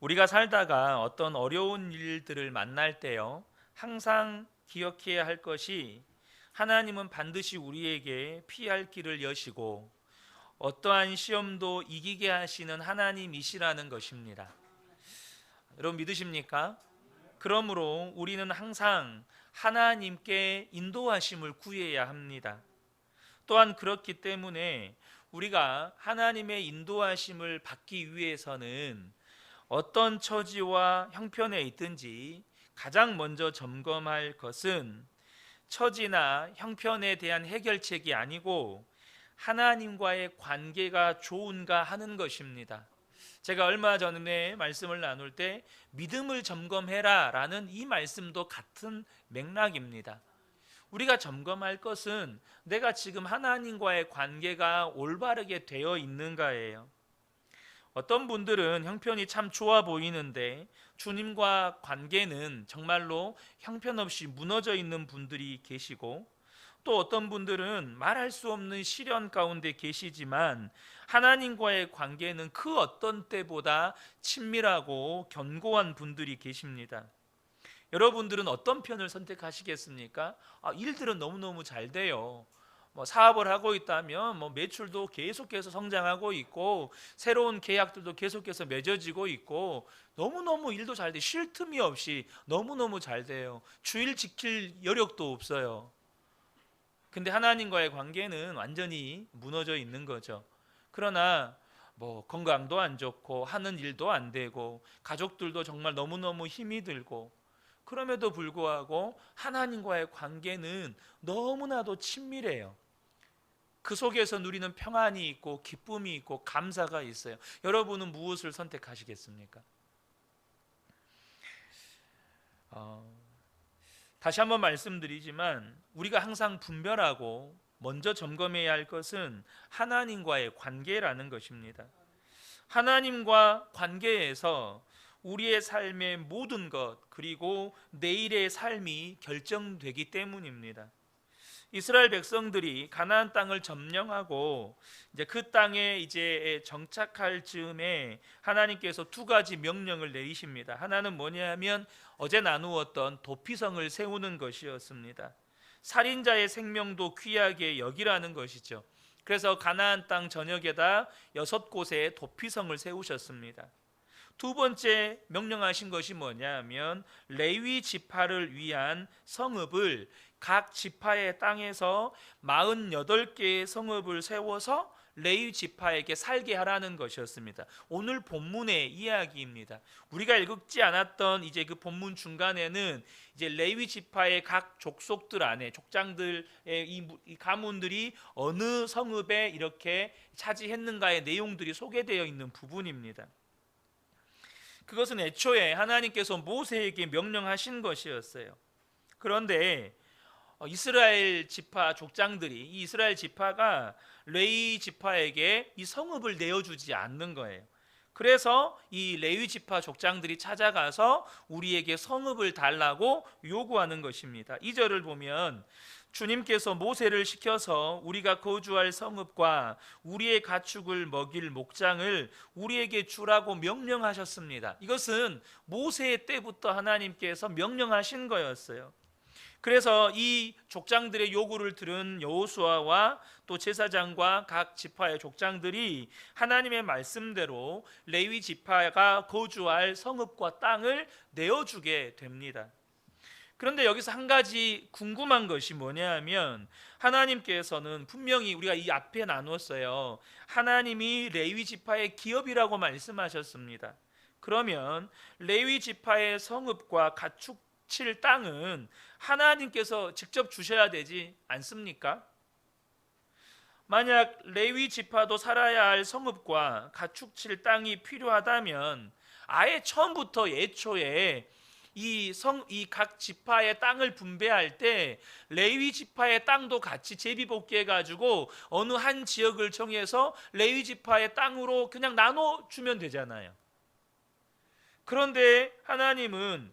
우리가 살다가 어떤 어려운 일들을 만날 때요, 항상 기억해야 할 것이 하나님은 반드시 우리에게 피할 길을 여시고 어떠한 시험도 이기게 하시는 하나님이시라는 것입니다. 여러분 믿으십니까? 그러므로 우리는 항상 하나님께 인도하심을 구해야 합니다. 또한 그렇기 때문에 우리가 하나님의 인도하심을 받기 위해서는 어떤 처지와 형편에 있든지 가장 먼저 점검할 것은 처지나 형편에 대한 해결책이 아니고 하나님과의 관계가 좋은가 하는 것입니다. 제가 얼마 전에 말씀을 나눌 때 믿음을 점검해라 라는 이 말씀도 같은 맥락입니다. 우리가 점검할 것은 내가 지금 하나님과의 관계가 올바르게 되어 있는가예요. 어떤 분들은 형편이 참 좋아 보이는데 주님과 관계는 정말로 형편없이 무너져 있는 분들이 계시고, 또 어떤 분들은 말할 수 없는 시련 가운데 계시지만 하나님과의 관계는 그 어떤 때보다 친밀하고 견고한 분들이 계십니다. 여러분들은 어떤 편을 선택하시겠습니까? 일들은 너무너무 잘 돼요. 사업을 하고 있다면 매출도 계속해서 성장하고 있고 새로운 계약들도 계속해서 맺어지고 있고 너무너무 일도 잘 돼. 쉴 틈이 없이 너무너무 잘 돼요. 주일 지킬 여력도 없어요. 근데 하나님과의 관계는 완전히 무너져 있는 거죠. 그러나 건강도 안 좋고 하는 일도 안 되고 가족들도 정말 너무너무 힘이 들고, 그럼에도 불구하고 하나님과의 관계는 너무나도 친밀해요. 그 속에서 누리는 평안이 있고 기쁨이 있고 감사가 있어요. 여러분은 무엇을 선택하시겠습니까? 다시 한번 말씀드리지만 우리가 항상 분별하고 먼저 점검해야 할 것은 하나님과의 관계라는 것입니다. 하나님과 관계에서 우리의 삶의 모든 것 그리고 내일의 삶이 결정되기 때문입니다. 이스라엘 백성들이 가나안 땅을 점령하고 이제 그 땅에 이제 정착할 즈음에 하나님께서 두 가지 명령을 내리십니다. 하나는 뭐냐면 어제 나누었던 도피성을 세우는 것이었습니다. 살인자의 생명도 귀하게 여기라는 것이죠. 그래서 가나안 땅 전역에다 6곳에 도피성을 세우셨습니다. 두 번째 명령하신 것이 뭐냐면 레위 지파를 위한 성읍을 각 지파의 땅에서 48개의 성읍을 세워서 레위 지파에게 살게 하라는 것이었습니다. 오늘 본문의 이야기입니다. 우리가 읽지 않았던 이제 그 본문 중간에는 이제 레위 지파의 각 족속들 안에 족장들의 이 가문들이 어느 성읍에 이렇게 차지했는가의 내용들이 소개되어 있는 부분입니다. 그것은 애초에 하나님께서 모세에게 명령하신 것이었어요. 그런데 이스라엘 지파 족장들이 이 이스라엘 지파가 레위 지파에게 이 성읍을 내어주지 않는 거예요. 그래서 이 레위 지파 족장들이 찾아가서 우리에게 성읍을 달라고 요구하는 것입니다. 2절을 보면 주님께서 모세를 시켜서 우리가 거주할 성읍과 우리의 가축을 먹일 목장을 우리에게 주라고 명령하셨습니다. 이것은 모세 때부터 하나님께서 명령하신 거였어요. 그래서 이 족장들의 요구를 들은 여호수아와 또 제사장과 각 지파의 족장들이 하나님의 말씀대로 레위 지파가 거주할 성읍과 땅을 내어주게 됩니다. 그런데 여기서 한 가지 궁금한 것이 뭐냐면 하나님께서는 분명히 우리가 이 앞에 나눴어요. 하나님이 레위 지파의 기업이라고 말씀하셨습니다. 그러면 레위 지파의 성읍과 가축 칠 땅은 하나님께서 직접 주셔야 되지 않습니까? 만약 레위 지파도 살아야 할 성읍과 가축 칠 땅이 필요하다면 아예 처음부터 애초에 이 각 지파의 땅을 분배할 때 레위 지파의 땅도 같이 제비뽑기 해가지고 어느 한 지역을 정해서 레위 지파의 땅으로 그냥 나눠 주면 되잖아요. 그런데 하나님은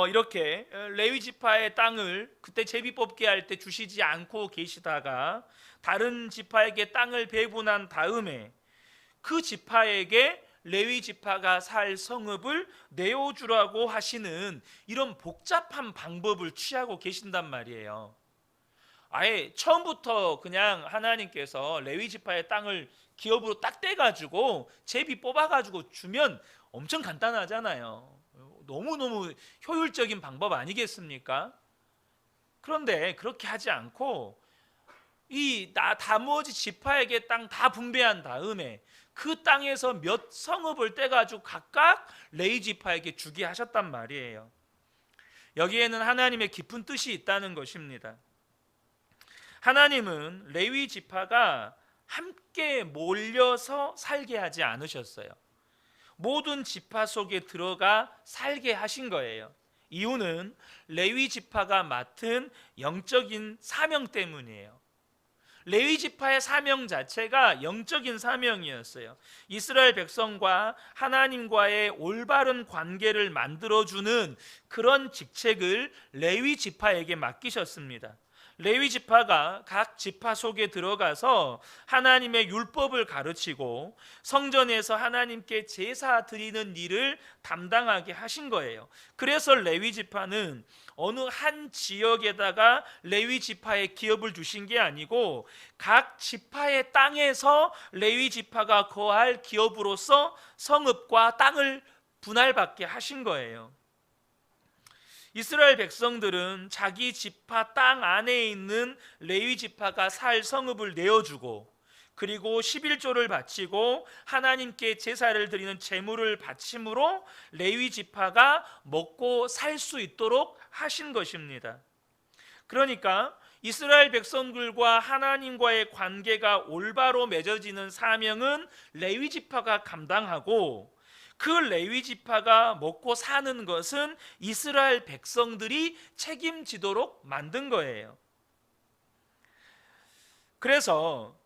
이렇게 레위 지파의 땅을 그때 제비 뽑기 할 때 주시지 않고 계시다가 다른 지파에게 땅을 배분한 다음에 그 지파에게 레위 지파가 살 성읍을 내어주라고 하시는 이런 복잡한 방법을 취하고 계신단 말이에요. 아예 처음부터 그냥 하나님께서 레위 지파의 땅을 기업으로 딱 떼가지고 제비 뽑아가지고 주면 엄청 간단하잖아요. 너무너무 효율적인 방법 아니겠습니까? 그런데 그렇게 하지 않고 이 나머지 지파에게 땅 다 분배한 다음에 그 땅에서 몇 성읍을 떼가지고 각각 레위 지파에게 주게 하셨단 말이에요. 여기에는 하나님의 깊은 뜻이 있다는 것입니다. 하나님은 레위 지파가 함께 몰려서 살게 하지 않으셨어요. 모든 지파 속에 들어가 살게 하신 거예요. 이유는 레위 지파가 맡은 영적인 사명 때문이에요. 레위 지파의 사명 자체가 영적인 사명이었어요. 이스라엘 백성과 하나님과의 올바른 관계를 만들어주는 그런 직책을 레위 지파에게 맡기셨습니다. 레위 지파가 각 지파 속에 들어가서 하나님의 율법을 가르치고 성전에서 하나님께 제사 드리는 일을 담당하게 하신 거예요. 그래서 레위 지파는 어느 한 지역에다가 레위 지파의 기업을 주신 게 아니고 각 지파의 땅에서 레위 지파가 거할 기업으로서 성읍과 땅을 분할받게 하신 거예요. 이스라엘 백성들은 자기 지파 땅 안에 있는 레위 지파가 살 성읍을 내어주고 그리고 11조를 바치고 하나님께 제사를 드리는 제물을 바침으로 레위 지파가 먹고 살 수 있도록 하신 것입니다. 그러니까 이스라엘 백성들과 하나님과의 관계가 올바로 맺어지는 사명은 레위 지파가 감당하고 그 레위 지파가 먹고 사는 것은 이스라엘 백성들이 책임지도록 만든 거예요. 그래서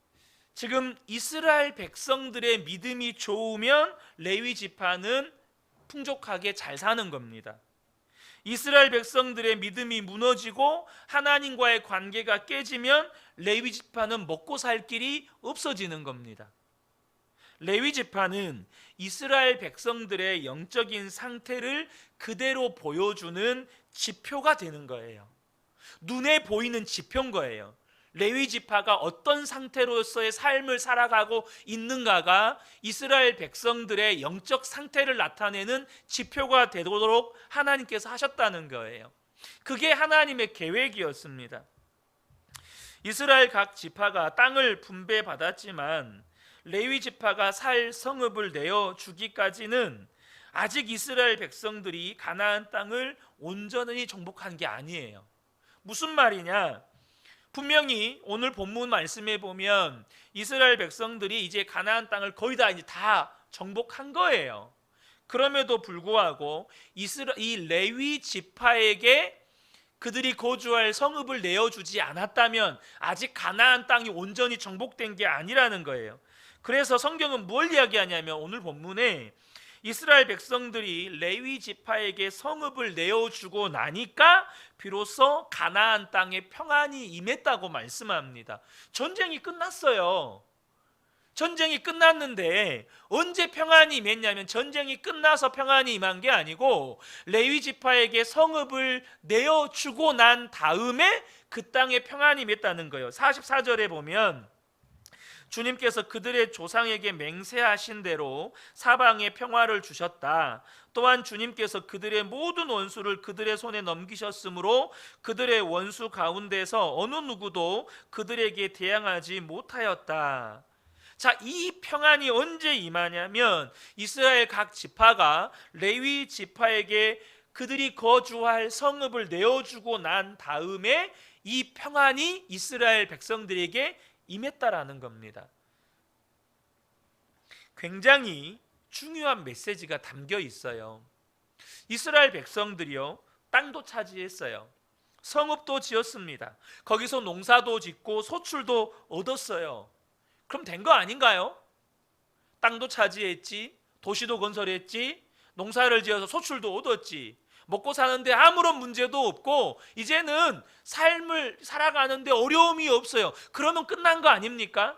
지금 이스라엘 백성들의 믿음이 좋으면 레위 지파는 풍족하게 잘 사는 겁니다. 이스라엘 백성들의 믿음이 무너지고 하나님과의 관계가 깨지면 레위 지파는 먹고 살 길이 없어지는 겁니다. 레위 지파는 이스라엘 백성들의 영적인 상태를 그대로 보여주는 지표가 되는 거예요. 눈에 보이는 지표인 거예요. 레위 지파가 어떤 상태로서의 삶을 살아가고 있는가가 이스라엘 백성들의 영적 상태를 나타내는 지표가 되도록 하나님께서 하셨다는 거예요. 그게 하나님의 계획이었습니다. 이스라엘 각 지파가 땅을 분배받았지만 레위 지파가 살 성읍을 내어 주기까지는 아직 이스라엘 백성들이 가나안 땅을 온전히 정복한 게 아니에요. 무슨 말이냐? 분명히 오늘 본문 말씀에 보면 이스라엘 백성들이 이제 가나안 땅을 거의 다 정복한 거예요. 그럼에도 불구하고 이 레위 지파에게 그들이 거주할 성읍을 내어주지 않았다면 아직 가나안 땅이 온전히 정복된 게 아니라는 거예요. 그래서 성경은 뭘 이야기하냐면 오늘 본문에 이스라엘 백성들이 레위 지파에게 성읍을 내어주고 나니까 비로소 가나안 땅에 평안이 임했다고 말씀합니다. 전쟁이 끝났어요. 전쟁이 끝났는데 언제 평안이 임했냐면 전쟁이 끝나서 평안이 임한 게 아니고 레위 지파에게 성읍을 내어주고 난 다음에 그 땅에 평안이 임했다는 거예요. 44절에 보면 주님께서 그들의 조상에게 맹세하신 대로 사방에 평화를 주셨다. 또한 주님께서 그들의 모든 원수를 그들의 손에 넘기셨으므로 그들의 원수 가운데서 어느 누구도 그들에게 대항하지 못하였다. 자, 이 평안이 언제 임하냐면 이스라엘 각 지파가 레위 지파에게 그들이 거주할 성읍을 내어주고 난 다음에 이 평안이 이스라엘 백성들에게 임했다라는 겁니다. 굉장히 중요한 메시지가 담겨 있어요. 이스라엘 백성들이요, 땅도 차지했어요. 성읍도 지었습니다. 거기서 농사도 짓고 소출도 얻었어요. 그럼 된 거 아닌가요? 땅도 차지했지, 도시도 건설했지, 농사를 지어서 소출도 얻었지, 먹고 사는데 아무런 문제도 없고 이제는 삶을 살아가는데 어려움이 없어요. 그러면 끝난 거 아닙니까?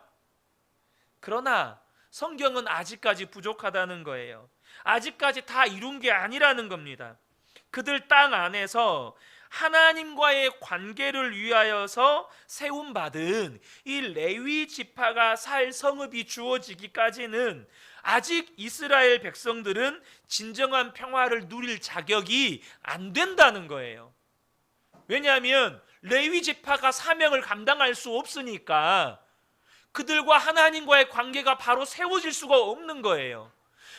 그러나 성경은 아직까지 부족하다는 거예요. 아직까지 다 이룬 게 아니라는 겁니다. 그들 땅 안에서 하나님과의 관계를 위하여서 세움받은 이 레위 지파가 살 성읍이 주어지기까지는 아직 이스라엘 백성들은 진정한 평화를 누릴 자격이 안 된다는 거예요. 왜냐하면 레위 지파가 사명을 감당할 수 없으니까 그들과 하나님과의 관계가 바로 세워질 수가 없는 거예요.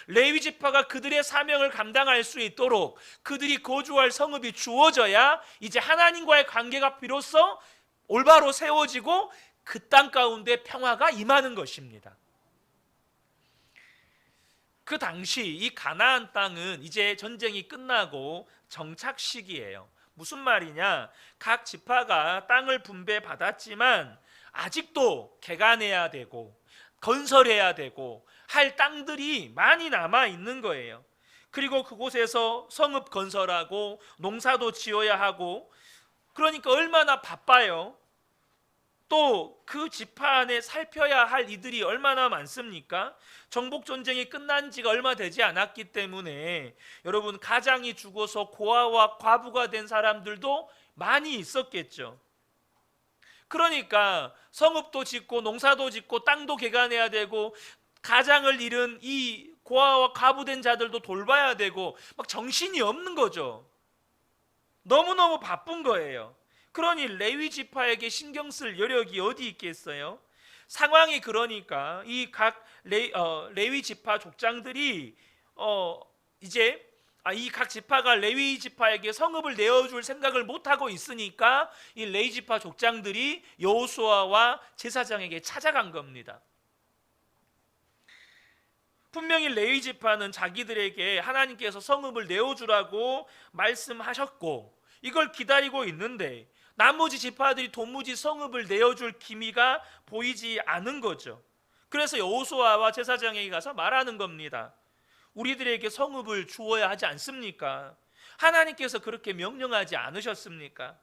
레위 지파가 그들의 사명을 감당할 수 있도록 그들이 거주할 성읍이 주어져야 이제 하나님과의 관계가 비로소 올바로 세워지고 그 땅 가운데 평화가 임하는 것입니다. 그 당시 이 가나안 땅은 이제 전쟁이 끝나고 정착 시기예요. 무슨 말이냐? 각 지파가 땅을 분배받았지만 아직도 개간해야 되고 건설해야 되고 할 땅들이 많이 남아 있는 거예요. 그리고 그곳에서 성읍 건설하고 농사도 지어야 하고, 그러니까 얼마나 바빠요. 또 그 지파 안에 살펴야 할 이들이 얼마나 많습니까? 정복 전쟁이 끝난 지가 얼마 되지 않았기 때문에 여러분, 가장이 죽어서 고아와 과부가 된 사람들도 많이 있었겠죠. 그러니까 성읍도 짓고 농사도 짓고 땅도 개간해야 되고 가장을 잃은 이 고아와 과부된 자들도 돌봐야 되고 막 정신이 없는 거죠. 너무너무 바쁜 거예요. 그러니 레위 지파에게 신경 쓸 여력이 어디 있겠어요? 상황이 그러니까 이 각 레위 지파 족장들이 이제 이 각 지파가 레위 지파에게 성읍을 내어줄 생각을 못하고 있으니까 이 레위 지파 족장들이 여호수아와 제사장에게 찾아간 겁니다. 분명히 레위 지파는 자기들에게 하나님께서 성읍을 내어주라고 말씀하셨고 이걸 기다리고 있는데 나머지 지파들이 도무지 성읍을 내어줄 기미가 보이지 않은 거죠. 그래서 여호수아와 제사장에게 가서 말하는 겁니다. 우리들에게 성읍을 주어야 하지 않습니까? 하나님께서 그렇게 명령하지 않으셨습니까?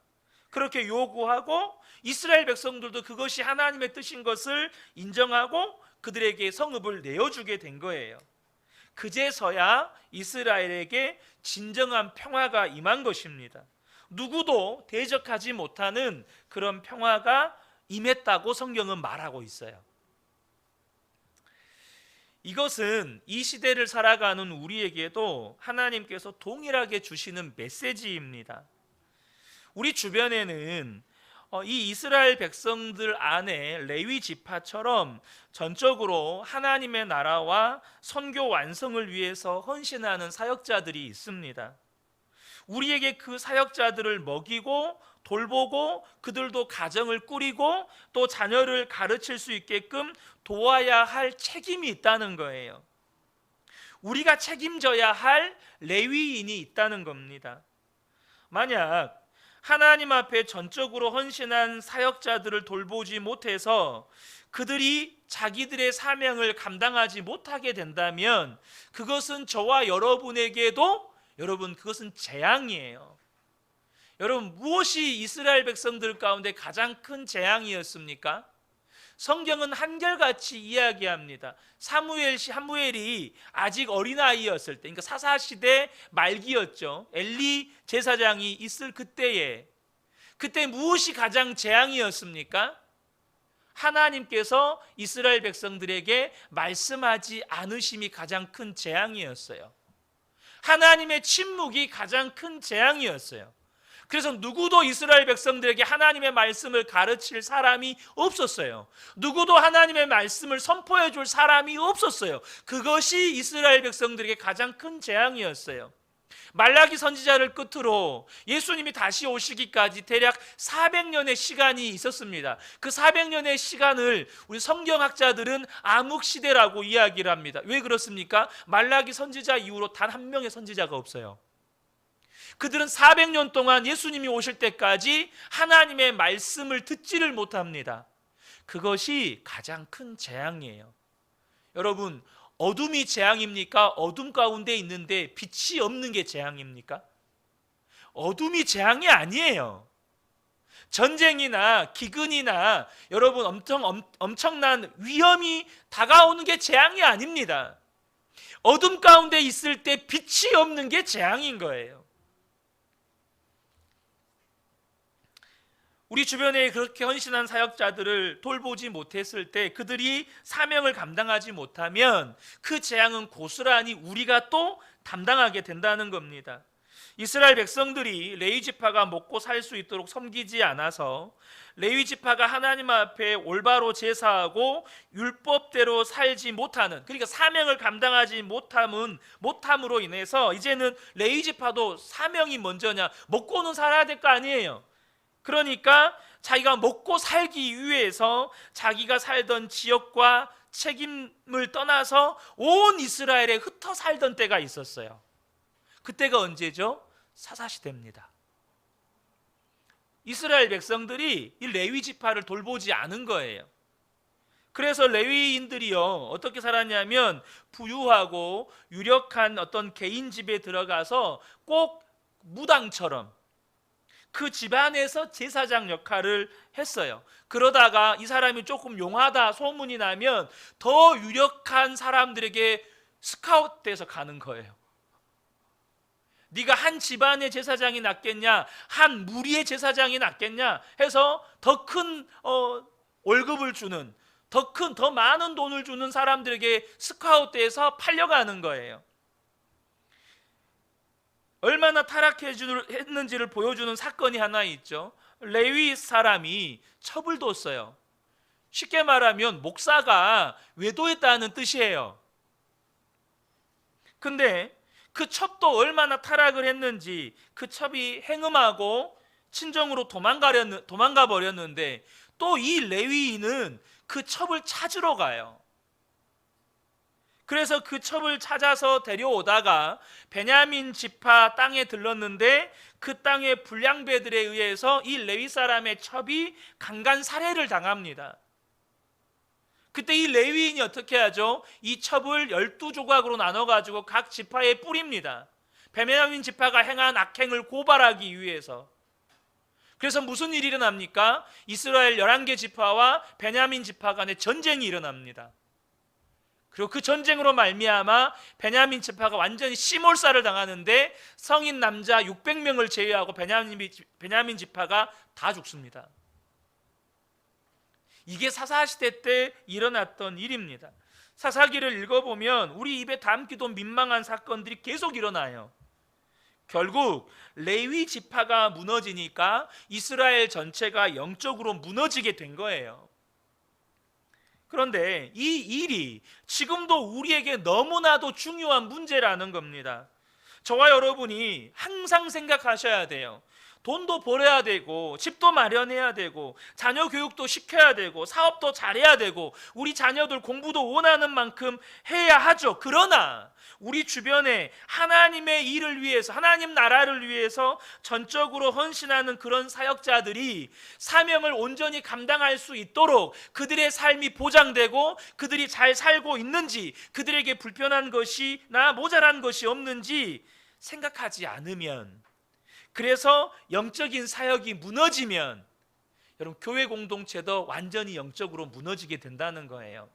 그렇게 요구하고 이스라엘 백성들도 그것이 하나님의 뜻인 것을 인정하고 그들에게 성읍을 내어주게 된 거예요. 그제서야 이스라엘에게 진정한 평화가 임한 것입니다. 누구도 대적하지 못하는 그런 평화가 임했다고 성경은 말하고 있어요. 이것은 이 시대를 살아가는 우리에게도 하나님께서 동일하게 주시는 메시지입니다. 우리 주변에는 이 이스라엘 백성들 안에 레위 지파처럼 전적으로 하나님의 나라와 선교 완성을 위해서 헌신하는 사역자들이 있습니다. 우리에게 그 사역자들을 먹이고 돌보고 그들도 가정을 꾸리고 또 자녀를 가르칠 수 있게끔 도와야 할 책임이 있다는 거예요. 우리가 책임져야 할 레위인이 있다는 겁니다. 만약 하나님 앞에 전적으로 헌신한 사역자들을 돌보지 못해서 그들이 자기들의 사명을 감당하지 못하게 된다면 그것은 저와 여러분에게도 그것은 재앙이에요. 여러분, 무엇이 이스라엘 백성들 가운데 가장 큰 재앙이었습니까? 성경은 한결같이 이야기합니다. 사무엘이 아직 어린아이였을 때, 그러니까 사사시대 말기였죠. 엘리 제사장이 있을 그때 무엇이 가장 재앙이었습니까? 하나님께서 이스라엘 백성들에게 말씀하지 않으심이 가장 큰 재앙이었어요. 하나님의 침묵이 가장 큰 재앙이었어요. 그래서 누구도 이스라엘 백성들에게 하나님의 말씀을 가르칠 사람이 없었어요. 누구도 하나님의 말씀을 선포해 줄 사람이 없었어요. 그것이 이스라엘 백성들에게 가장 큰 재앙이었어요. 말라기 선지자를 끝으로 예수님이 다시 오시기까지 대략 400년의 시간이 있었습니다. 그 400년의 시간을 우리 성경학자들은 암흑시대라고 이야기를 합니다. 왜 그렇습니까? 말라기 선지자 이후로 단 한 명의 선지자가 없어요. 그들은 400년 동안 예수님이 오실 때까지 하나님의 말씀을 듣지를 못합니다. 그것이 가장 큰 재앙이에요. 여러분, 어둠이 재앙입니까? 어둠 가운데 있는데 빛이 없는 게 재앙입니까? 어둠이 재앙이 아니에요. 전쟁이나 기근이나 여러분 엄청난 위험이 다가오는 게 재앙이 아닙니다. 어둠 가운데 있을 때 빛이 없는 게 재앙인 거예요. 우리 주변에 그렇게 헌신한 사역자들을 돌보지 못했을 때 그들이 사명을 감당하지 못하면 그 재앙은 고스란히 우리가 또 담당하게 된다는 겁니다. 이스라엘 백성들이 레위 지파가 먹고 살 수 있도록 섬기지 않아서 레위 지파가 하나님 앞에 올바로 제사하고 율법대로 살지 못하는, 그러니까 사명을 감당하지 못함으로 인해서 이제는 레위 지파도 사명이 먼저냐, 먹고는 살아야 될 거 아니에요. 그러니까 자기가 먹고 살기 위해서 자기가 살던 지역과 책임을 떠나서 온 이스라엘에 흩어 살던 때가 있었어요. 그때가 언제죠? 사사시대입니다. 이스라엘 백성들이 이 레위 지파를 돌보지 않은 거예요. 그래서 레위인들이요 어떻게 살았냐면 부유하고 유력한 어떤 개인 집에 들어가서 꼭 무당처럼 그 집안에서 제사장 역할을 했어요. 그러다가 이 사람이 조금 용하다 소문이 나면 더 유력한 사람들에게 스카웃돼서 가는 거예요. 네가 한 집안의 제사장이 낫겠냐, 한 무리의 제사장이 낫겠냐 해서 더 큰 월급을 주는, 더 많은 돈을 주는 사람들에게 스카웃돼서 팔려가는 거예요. 얼마나 타락했는지를 보여주는 사건이 하나 있죠. 레위 사람이 첩을 뒀어요. 쉽게 말하면 목사가 외도했다는 뜻이에요. 근데 그 첩도 얼마나 타락을 했는지 그 첩이 행음하고 친정으로 도망가 버렸는데 또 이 레위인은 그 첩을 찾으러 가요. 그래서 그 첩을 찾아서 데려오다가 베냐민 지파 땅에 들렀는데 그 땅의 불량배들에 의해서 이 레위 사람의 첩이 강간 살해를 당합니다. 그때 이 레위인이 어떻게 하죠? 이 첩을 12조각으로 나눠가지고 각 지파에 뿌립니다. 베냐민 지파가 행한 악행을 고발하기 위해서. 그래서 무슨 일이 일어납니까? 이스라엘 11개 지파와 베냐민 지파 간에 전쟁이 일어납니다. 그리고 그 전쟁으로 말미암아 베냐민 지파가 완전히 시몰살을 당하는데 성인 남자 600명을 제외하고 베냐민 지파가 다 죽습니다. 이게 사사시대 때 일어났던 일입니다. 사사기를 읽어보면 우리 입에 담기도 민망한 사건들이 계속 일어나요. 결국 레위 지파가 무너지니까 이스라엘 전체가 영적으로 무너지게 된 거예요. 그런데 이 일이 지금도 우리에게 너무나도 중요한 문제라는 겁니다. 저와 여러분이 항상 생각하셔야 돼요. 돈도 벌어야 되고 집도 마련해야 되고 자녀 교육도 시켜야 되고 사업도 잘해야 되고 우리 자녀들 공부도 원하는 만큼 해야 하죠. 그러나 우리 주변에 하나님의 일을 위해서, 하나님 나라를 위해서 전적으로 헌신하는 그런 사역자들이 사명을 온전히 감당할 수 있도록 그들의 삶이 보장되고 그들이 잘 살고 있는지, 그들에게 불편한 것이나 모자란 것이 없는지 생각하지 않으면, 그래서 영적인 사역이 무너지면 여러분 교회 공동체도 완전히 영적으로 무너지게 된다는 거예요.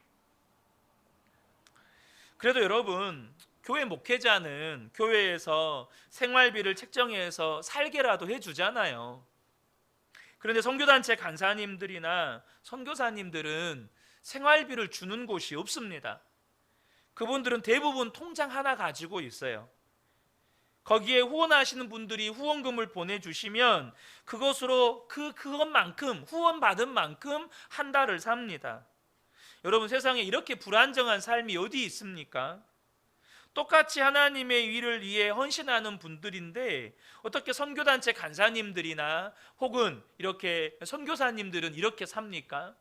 그래도 여러분 교회 목회자는 교회에서 생활비를 책정해서 살게라도 해주잖아요. 그런데 선교단체 간사님들이나 선교사님들은 생활비를 주는 곳이 없습니다. 그분들은 대부분 통장 하나 가지고 있어요. 거기에 후원하시는 분들이 후원금을 보내주시면 그것으로 그것만큼 후원받은 만큼 한 달을 삽니다. 여러분 세상에 이렇게 불안정한 삶이 어디 있습니까? 똑같이 하나님의 일을 위해 헌신하는 분들인데 어떻게 선교단체 간사님들이나 혹은 이렇게 선교사님들은 이렇게 삽니까?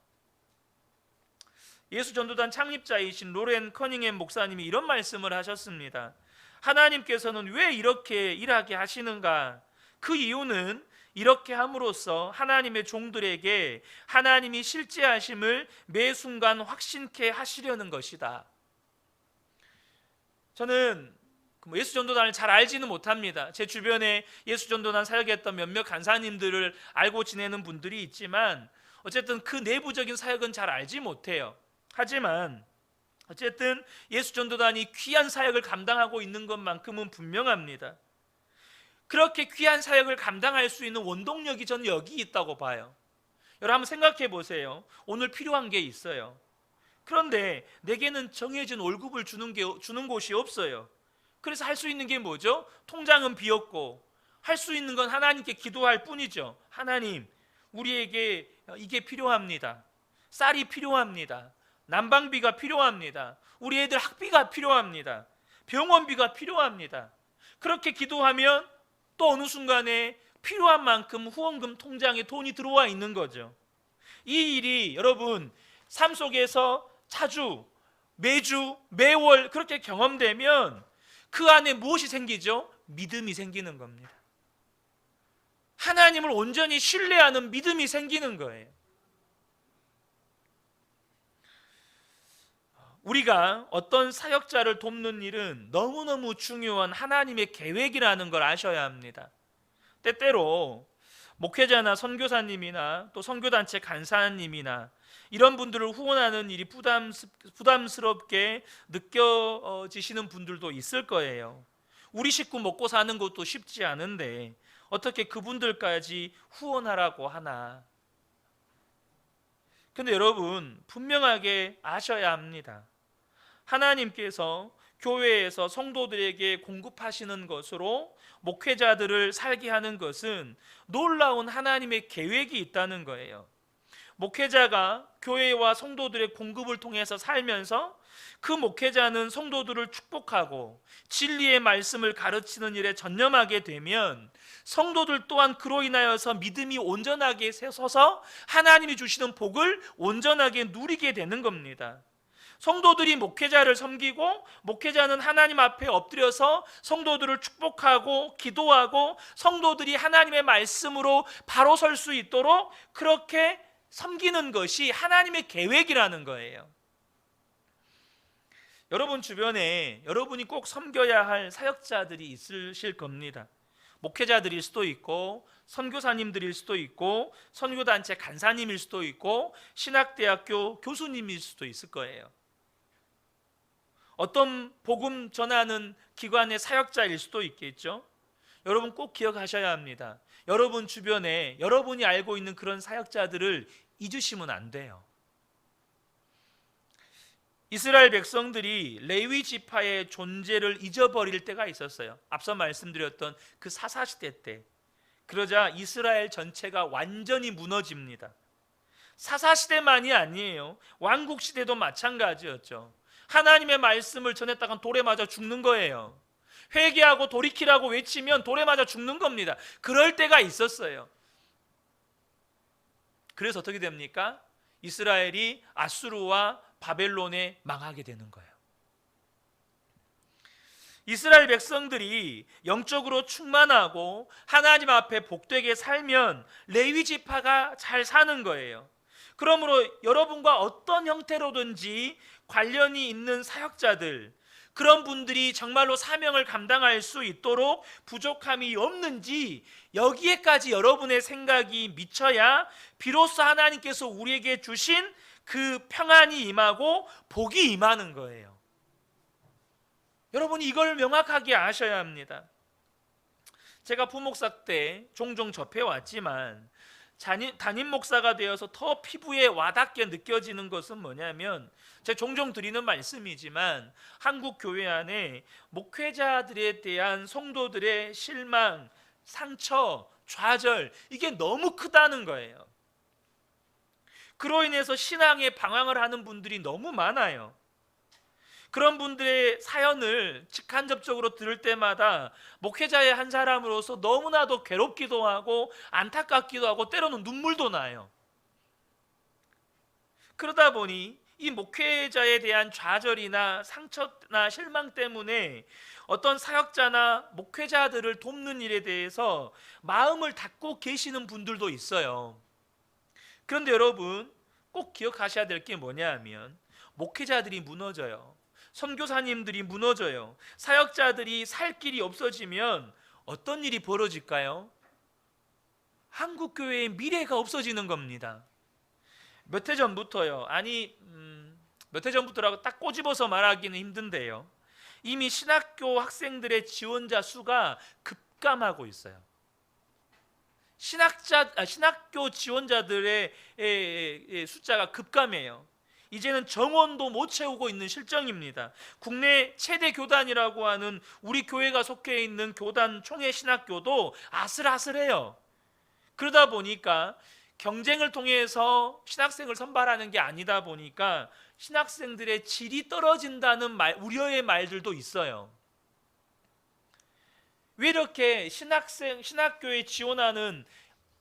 예수전도단 창립자이신 로렌 커닝햄 목사님이 이런 말씀을 하셨습니다. 하나님께서는 왜 이렇게 일하게 하시는가? 그 이유는 이렇게 함으로써 하나님의 종들에게 하나님이 실제하심을 매 순간 확신케 하시려는 것이다. 저는 뭐 예수전도단을 잘 알지는 못합니다. 제 주변에 예수전도단 사역했던 몇몇 간사님들을 알고 지내는 분들이 있지만 어쨌든 그 내부적인 사역은 잘 알지 못해요. 하지만 어쨌든 예수전도단이 귀한 사역을 감당하고 있는 것만큼은 분명합니다. 그렇게 귀한 사역을 감당할 수 있는 원동력이 저는 여기 있다고 봐요. 여러분 한번 생각해 보세요. 오늘 필요한 게 있어요. 그런데 내게는 정해진 월급을 주는 곳이 없어요. 그래서 할 수 있는 게 뭐죠? 통장은 비었고 할 수 있는 건 하나님께 기도할 뿐이죠. 하나님, 우리에게 이게 필요합니다. 쌀이 필요합니다. 난방비가 필요합니다. 우리 애들 학비가 필요합니다. 병원비가 필요합니다. 그렇게 기도하면 또 어느 순간에 필요한 만큼 후원금 통장에 돈이 들어와 있는 거죠. 이 일이 여러분 삶 속에서 자주, 매주, 매월 그렇게 경험되면 그 안에 무엇이 생기죠? 믿음이 생기는 겁니다. 하나님을 온전히 신뢰하는 믿음이 생기는 거예요. 우리가 어떤 사역자를 돕는 일은 너무너무 중요한 하나님의 계획이라는 걸 아셔야 합니다. 때때로 목회자나 선교사님이나 또 선교단체 간사님이나 이런 분들을 후원하는 일이 부담스럽게 느껴지시는 분들도 있을 거예요. 우리 식구 먹고 사는 것도 쉽지 않은데 어떻게 그분들까지 후원하라고 하나. 근데 여러분 분명하게 아셔야 합니다. 하나님께서 교회에서 성도들에게 공급하시는 것으로 목회자들을 살게 하는 것은 놀라운 하나님의 계획이 있다는 거예요. 목회자가 교회와 성도들의 공급을 통해서 살면서 그 목회자는 성도들을 축복하고 진리의 말씀을 가르치는 일에 전념하게 되면 성도들 또한 그로 인하여서 믿음이 온전하게 서서 하나님이 주시는 복을 온전하게 누리게 되는 겁니다. 성도들이 목회자를 섬기고 목회자는 하나님 앞에 엎드려서 성도들을 축복하고 기도하고 성도들이 하나님의 말씀으로 바로 설 수 있도록 그렇게 섬기는 것이 하나님의 계획이라는 거예요. 여러분 주변에 여러분이 꼭 섬겨야 할 사역자들이 있으실 겁니다. 목회자들일 수도 있고 선교사님들일 수도 있고 선교단체 간사님일 수도 있고 신학대학교 교수님일 수도 있을 거예요. 어떤 복음 전하는 기관의 사역자일 수도 있겠죠. 여러분 꼭 기억하셔야 합니다. 여러분 주변에 여러분이 알고 있는 그런 사역자들을 잊으시면 안 돼요. 이스라엘 백성들이 레위 지파의 존재를 잊어버릴 때가 있었어요. 앞서 말씀드렸던 그 사사시대 때. 그러자 이스라엘 전체가 완전히 무너집니다. 사사시대만이 아니에요. 왕국시대도 마찬가지였죠. 하나님의 말씀을 전했다간 돌에 맞아 죽는 거예요. 회개하고 돌이키라고 외치면 돌에 맞아 죽는 겁니다. 그럴 때가 있었어요. 그래서 어떻게 됩니까? 이스라엘이 아수르와 바벨론에 망하게 되는 거예요. 이스라엘 백성들이 영적으로 충만하고 하나님 앞에 복되게 살면 레위 지파가 잘 사는 거예요. 그러므로 여러분과 어떤 형태로든지 관련이 있는 사역자들, 그런 분들이 정말로 사명을 감당할 수 있도록 부족함이 없는지 여기에까지 여러분의 생각이 미쳐야 비로소 하나님께서 우리에게 주신 그 평안이 임하고 복이 임하는 거예요. 여러분이 이걸 명확하게 아셔야 합니다. 제가 부목사 때 종종 접해왔지만 담임 목사가 되어서 더 피부에 와닿게 느껴지는 것은 뭐냐면, 제가 종종 드리는 말씀이지만 한국 교회 안에 목회자들에 대한 성도들의 실망, 상처, 좌절, 이게 너무 크다는 거예요. 그로 인해서 신앙에 방황을 하는 분들이 너무 많아요. 그런 분들의 사연을 직간접적으로 들을 때마다 목회자의 한 사람으로서 너무나도 괴롭기도 하고 안타깝기도 하고 때로는 눈물도 나요. 그러다 보니 이 목회자에 대한 좌절이나 상처나 실망 때문에 어떤 사역자나 목회자들을 돕는 일에 대해서 마음을 닫고 계시는 분들도 있어요. 그런데 여러분 꼭 기억하셔야 될 게 뭐냐 하면 목회자들이 무너져요. 선교사님들이 무너져요. 사역자들이 살 길이 없어지면 어떤 일이 벌어질까요? 한국교회의 미래가 없어지는 겁니다. 몇 해 전부터요. 몇 해 전부터라고 딱 꼬집어서 말하기는 힘든데요. 이미 신학교 학생들의 지원자 수가 급감하고 있어요. 신학교 지원자들의 숫자가 급감해요. 이제는 정원도 못 채우고 있는 실정입니다. 국내 최대 교단이라고 하는 우리 교회가 속해 있는 교단 총회 신학교도 아슬아슬해요. 그러다 보니까 경쟁을 통해서 신학생을 선발하는 게 아니다 보니까 신학생들의 질이 떨어진다는 우려의 말들도 있어요. 왜 이렇게 신학교에 지원하는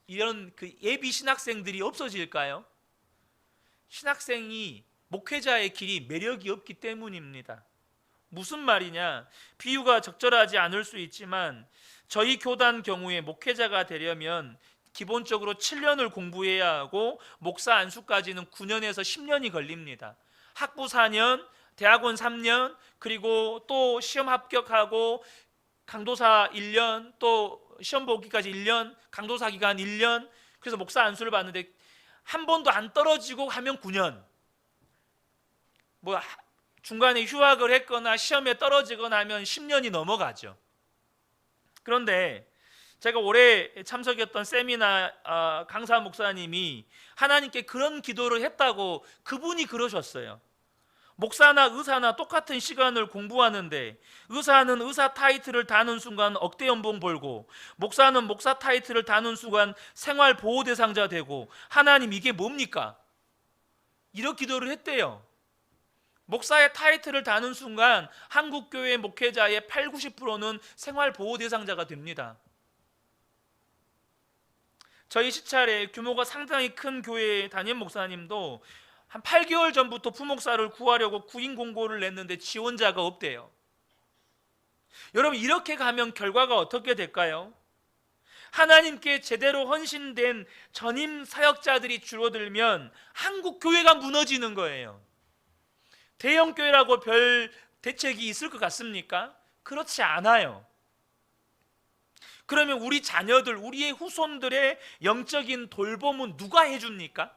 이런 예비 신학생들이 없어질까요? 신학생이 목회자의 길이 매력이 없기 때문입니다. 무슨 말이냐? 비유가 적절하지 않을 수 있지만 저희 교단 경우에 목회자가 되려면 기본적으로 7년을 공부해야 하고 목사 안수까지는 9년에서 10년이 걸립니다. 학부 4년, 대학원 3년, 그리고 또 시험 합격하고 강도사 1년, 또 시험 보기까지 1년, 강도사 기간 1년, 그래서 목사 안수를 받는데 한 번도 안 떨어지고 하면 9년. 중간에 휴학을 했거나 시험에 떨어지거나 하면 10년이 넘어가죠. 그런데 제가 올해 참석했던 세미나 강사 목사님이 하나님께 그런 기도를 했다고 그분이 그러셨어요. 목사나 의사나 똑같은 시간을 공부하는데 의사는 의사 타이틀을 다는 순간 억대 연봉 벌고 목사는 목사 타이틀을 다는 순간 생활 보호 대상자 되고 하나님 이게 뭡니까? 이렇게 기도를 했대요. 목사의 타이틀을 다는 순간 한국교회 목회자의 80-90%는 생활 보호 대상자가 됩니다. 저희 시찰에 규모가 상당히 큰 교회 담임 목사님도 한 8개월 전부터 부목사를 구하려고 구인 공고를 냈는데 지원자가 없대요. 여러분, 이렇게 가면 결과가 어떻게 될까요? 하나님께 제대로 헌신된 전임 사역자들이 줄어들면 한국 교회가 무너지는 거예요. 대형 교회라고 별 대책이 있을 것 같습니까? 그렇지 않아요. 그러면 우리 자녀들, 우리의 후손들의 영적인 돌봄은 누가 해줍니까?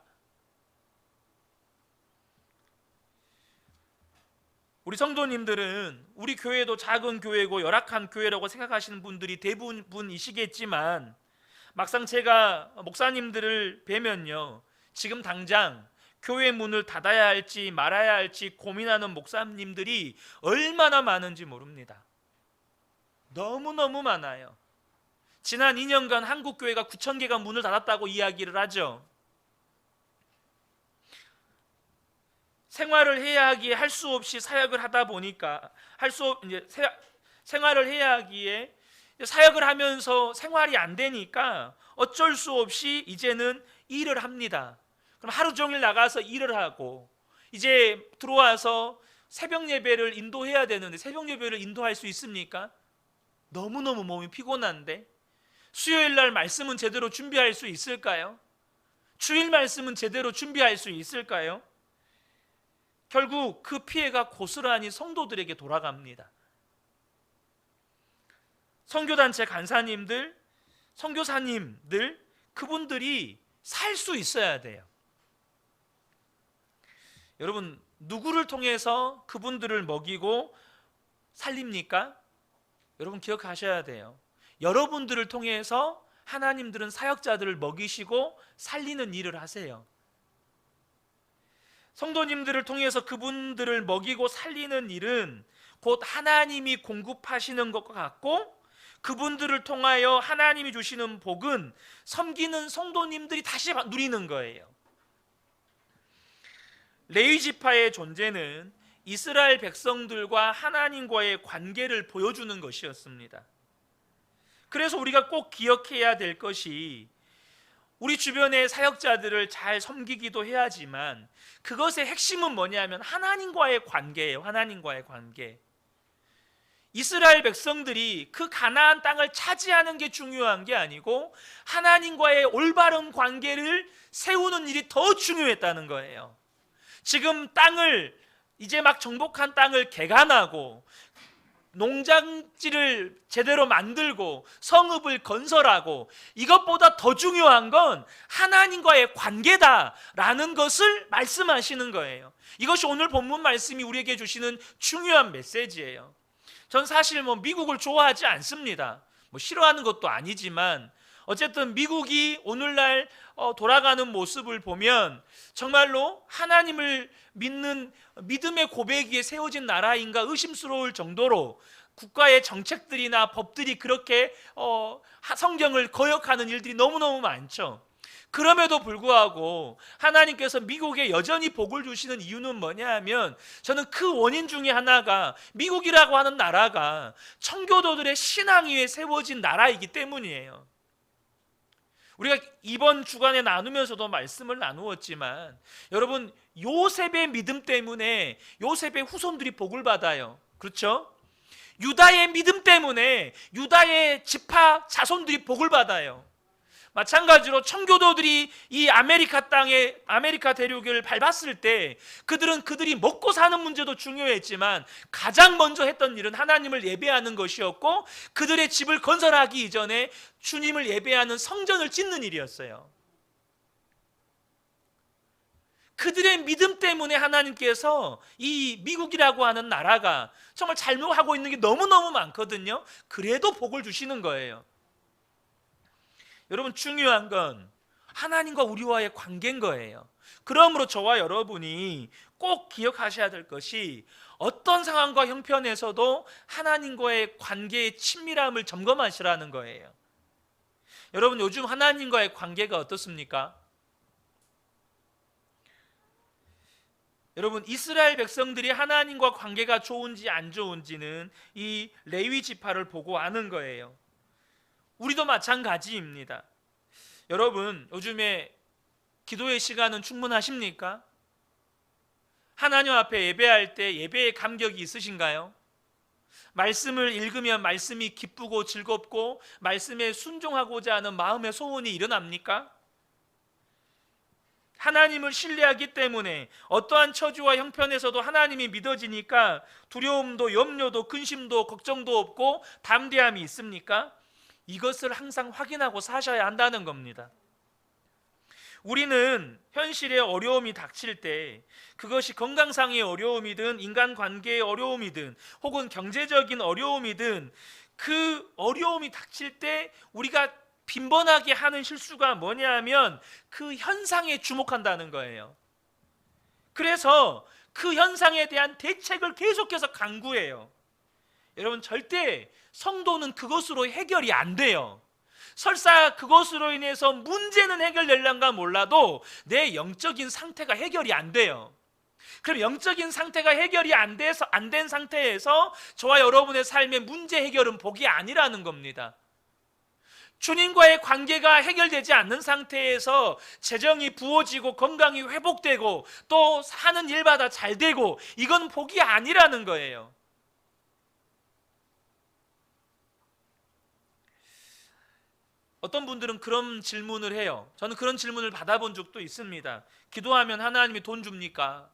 우리 성도님들은 우리 교회도 작은 교회고 열악한 교회라고 생각하시는 분들이 대부분이시겠지만 막상 제가 목사님들을 뵈면요, 지금 당장 교회 문을 닫아야 할지 말아야 할지 고민하는 목사님들이 얼마나 많은지 모릅니다. 너무너무 많아요. 지난 2년간 한국교회가 9,000개가 문을 닫았다고 이야기를 하죠. 생활을 해야 하기에 할 수 없이 사역을 하다 보니까 생활을 해야 하기에 사역을 하면서 생활이 안 되니까 어쩔 수 없이 이제는 일을 합니다. 그럼 하루 종일 나가서 일을 하고 이제 들어와서 새벽 예배를 인도해야 되는데 새벽 예배를 인도할 수 있습니까? 너무너무 몸이 피곤한데 수요일 날 말씀은 제대로 준비할 수 있을까요? 주일 말씀은 제대로 준비할 수 있을까요? 결국 그 피해가 고스란히 성도들에게 돌아갑니다. 선교단체 간사님들, 선교사님들, 그분들이 살 수 있어야 돼요. 여러분, 누구를 통해서 그분들을 먹이고 살립니까? 여러분 기억하셔야 돼요. 여러분들을 통해서 하나님들은 사역자들을 먹이시고 살리는 일을 하세요. 성도님들을 통해서 그분들을 먹이고 살리는 일은 곧 하나님이 공급하시는 것과 같고 그분들을 통하여 하나님이 주시는 복은 섬기는 성도님들이 다시 누리는 거예요. 레위 지파의 존재는 이스라엘 백성들과 하나님과의 관계를 보여주는 것이었습니다. 그래서 우리가 꼭 기억해야 될 것이 우리 주변의 사역자들을 잘 섬기기도 해야지만 그것의 핵심은 뭐냐면 하나님과의 관계예요. 하나님과의 관계. 이스라엘 백성들이 그 가나안 땅을 차지하는 게 중요한 게 아니고 하나님과의 올바른 관계를 세우는 일이 더 중요했다는 거예요. 지금 땅을 이제 막 정복한 땅을 개간하고 농장지를 제대로 만들고 성읍을 건설하고, 이것보다 더 중요한 건 하나님과의 관계다라는 것을 말씀하시는 거예요. 이것이 오늘 본문 말씀이 우리에게 주시는 중요한 메시지예요. 전 사실 미국을 좋아하지 않습니다. 싫어하는 것도 아니지만 어쨌든 미국이 오늘날 돌아가는 모습을 보면 정말로 하나님을 믿는 믿음의 고백 위에 세워진 나라인가 의심스러울 정도로 국가의 정책들이나 법들이 그렇게 성경을 거역하는 일들이 너무너무 많죠. 그럼에도 불구하고 하나님께서 미국에 여전히 복을 주시는 이유는 뭐냐 하면, 저는 그 원인 중에 하나가 미국이라고 하는 나라가 청교도들의 신앙 위에 세워진 나라이기 때문이에요. 우리가 이번 주간에 나누면서도 말씀을 나누었지만, 여러분, 요셉의 믿음 때문에 요셉의 후손들이 복을 받아요. 그렇죠? 유다의 믿음 때문에 유다의 지파 자손들이 복을 받아요. 마찬가지로 청교도들이 이 아메리카 땅에, 아메리카 대륙을 밟았을 때 그들이 먹고 사는 문제도 중요했지만 가장 먼저 했던 일은 하나님을 예배하는 것이었고, 그들의 집을 건설하기 이전에 주님을 예배하는 성전을 짓는 일이었어요. 그들의 믿음 때문에 하나님께서 이 미국이라고 하는 나라가 정말 잘못하고 있는 게 너무너무 많거든요. 그래도 복을 주시는 거예요. 여러분, 중요한 건 하나님과 우리와의 관계인 거예요. 그러므로 저와 여러분이 꼭 기억하셔야 될 것이, 어떤 상황과 형편에서도 하나님과의 관계의 친밀함을 점검하시라는 거예요. 여러분, 요즘 하나님과의 관계가 어떻습니까? 여러분, 이스라엘 백성들이 하나님과 관계가 좋은지 안 좋은지는 이 레위 지파를 보고 아는 거예요. 우리도 마찬가지입니다. 여러분, 요즘에 기도의 시간은 충분하십니까? 하나님 앞에 예배할 때 예배의 감격이 있으신가요? 말씀을 읽으면 말씀이 기쁘고 즐겁고 말씀에 순종하고자 하는 마음의 소원이 일어납니까? 하나님을 신뢰하기 때문에 어떠한 처지와 형편에서도 하나님이 믿어지니까 두려움도 염려도 근심도 걱정도 없고 담대함이 있습니까? 이것을 항상 확인하고 사셔야 한다는 겁니다. 우리는 현실의 어려움이 닥칠 때, 그것이 건강상의 어려움이든 인간관계의 어려움이든 혹은 경제적인 어려움이든, 그 어려움이 닥칠 때 우리가 빈번하게 하는 실수가 뭐냐 하면 그 현상에 주목한다는 거예요. 그래서 그 현상에 대한 대책을 계속해서 강구해요. 여러분, 절대 성도는 그것으로 해결이 안 돼요. 설사 그것으로 인해서 문제는 해결될란가 몰라도 내 영적인 상태가 해결이 안 돼요. 그럼 영적인 상태가 해결이 안 된 상태에서 저와 여러분의 삶의 문제 해결은 복이 아니라는 겁니다. 주님과의 관계가 해결되지 않는 상태에서 재정이 부어지고 건강이 회복되고 또 하는 일마다 잘 되고, 이건 복이 아니라는 거예요. 어떤 분들은 그런 질문을 해요. 저는 그런 질문을 받아본 적도 있습니다. 기도하면 하나님이 돈 줍니까?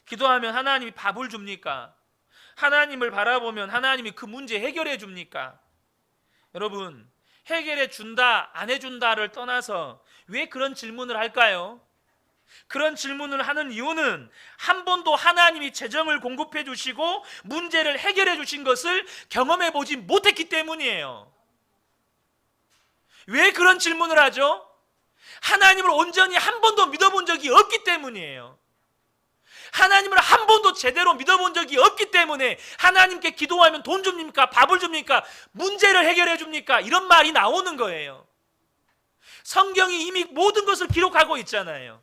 기도하면 하나님이 밥을 줍니까? 하나님을 바라보면 하나님이 그 문제 해결해 줍니까? 여러분, 해결해 준다 안 해준다를 떠나서 왜 그런 질문을 할까요? 그런 질문을 하는 이유는 한 번도 하나님이 재정을 공급해 주시고 문제를 해결해 주신 것을 경험해 보지 못했기 때문이에요. 왜 그런 질문을 하죠? 하나님을 온전히 한 번도 믿어본 적이 없기 때문이에요. 하나님을 한 번도 제대로 믿어본 적이 없기 때문에 하나님께 기도하면 돈 줍니까? 밥을 줍니까? 문제를 해결해 줍니까? 이런 말이 나오는 거예요. 성경이 이미 모든 것을 기록하고 있잖아요.